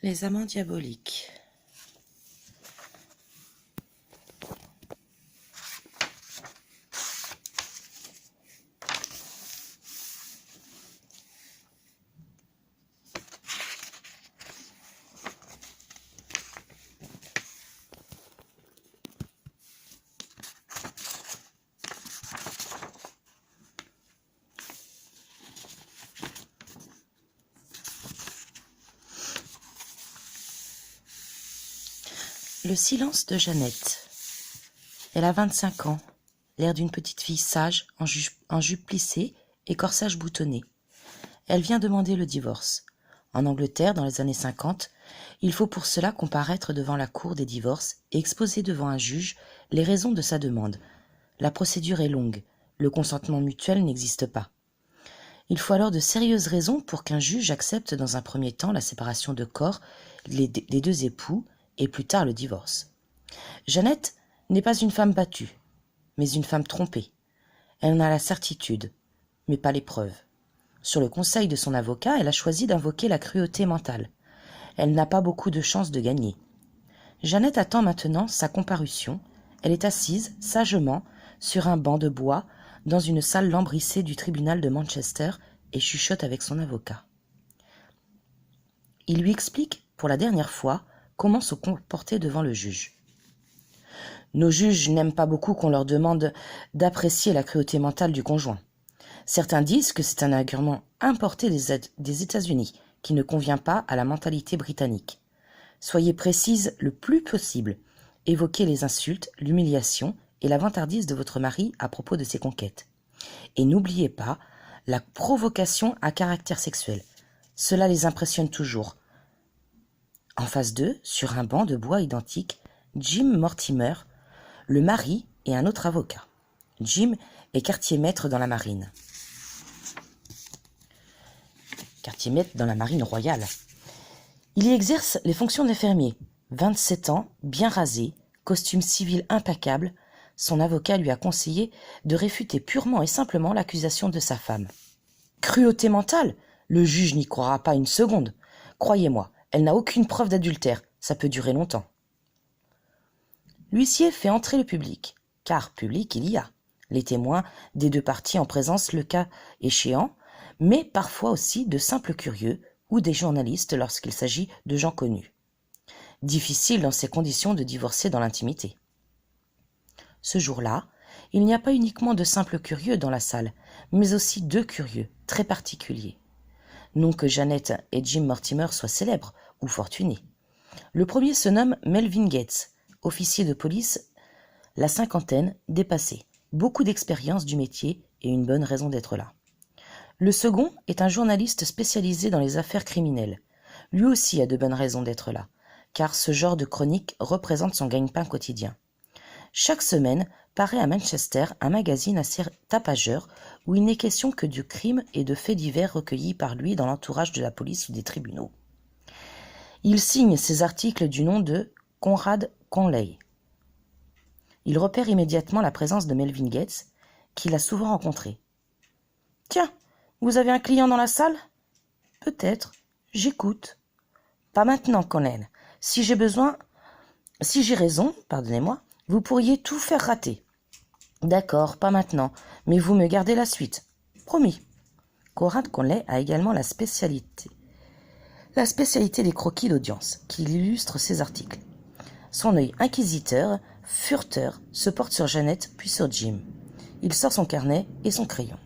Les amants diaboliques. Le silence de Jeannette. Elle a 25 ans, l'air d'une petite fille sage, en jupe plissée et corsage boutonné. Elle vient demander le divorce. En Angleterre, dans les années 50, il faut pour cela comparaître devant la cour des divorces et exposer devant un juge les raisons de sa demande. La procédure est longue, le consentement mutuel n'existe pas. Il faut alors de sérieuses raisons pour qu'un juge accepte dans un premier temps la séparation de corps des deux époux et plus tard le divorce. Jeannette n'est pas une femme battue, mais une femme trompée. Elle en a la certitude, mais pas les preuves. Sur le conseil de son avocat, elle a choisi d'invoquer la cruauté mentale. Elle n'a pas beaucoup de chances de gagner. Jeannette attend maintenant sa comparution. Elle est assise, sagement, sur un banc de bois, dans une salle lambrissée du tribunal de Manchester et chuchote avec son avocat. Il lui explique, pour la dernière fois, comment se comporter devant le juge. Nos juges n'aiment pas beaucoup qu'on leur demande d'apprécier la cruauté mentale du conjoint. Certains disent que c'est un argument importé des États-Unis qui ne convient pas à la mentalité britannique. Soyez précise le plus possible. Évoquez les insultes, l'humiliation et la vantardise de votre mari à propos de ses conquêtes. Et n'oubliez pas la provocation à caractère sexuel. Cela les impressionne toujours. En face d'eux, sur un banc de bois identique, Jim Mortimer, le mari et un autre avocat. Jim est quartier-maître dans la marine. Quartier-maître dans la marine royale. Il y exerce les fonctions d'infirmier. 27 ans, bien rasé, costume civil impeccable. Son avocat lui a conseillé de réfuter purement et simplement l'accusation de sa femme. Cruauté mentale, le juge n'y croira pas une seconde. Croyez-moi, elle n'a aucune preuve d'adultère, ça peut durer longtemps. L'huissier fait entrer le public, car public il y a. Les témoins des deux parties en présence le cas échéant, mais parfois aussi de simples curieux ou des journalistes lorsqu'il s'agit de gens connus. Difficile dans ces conditions de divorcer dans l'intimité. Ce jour-là, il n'y a pas uniquement de simples curieux dans la salle, mais aussi deux curieux, très particuliers. Non que Jeannette et Jim Mortimer soient célèbres ou fortunés. Le premier se nomme Melvin Gates, officier de police, la cinquantaine, dépassé, beaucoup d'expérience du métier et une bonne raison d'être là. Le second est un journaliste spécialisé dans les affaires criminelles. Lui aussi a de bonnes raisons d'être là, car ce genre de chronique représente son gagne-pain quotidien. Chaque semaine paraît à Manchester un magazine assez tapageur où il n'est question que de crimes et de faits divers recueillis par lui dans l'entourage de la police ou des tribunaux. Il signe ses articles du nom de Conrad Conley. Il repère immédiatement la présence de Melvin Gates, qu'il a souvent rencontré. « Tiens, vous avez un client dans la salle ? » ?»« Peut-être. J'écoute. »« Pas maintenant, Conley. Si j'ai raison, pardonnez-moi, vous pourriez tout faire rater. »« D'accord, pas maintenant, mais vous me gardez la suite. »« Promis. » Conrad Conley a également la spécialité des croquis d'audience, qui illustre ses articles. Son œil inquisiteur, fureteur, se porte sur Jeannette puis sur Jim. Il sort son carnet et son crayon.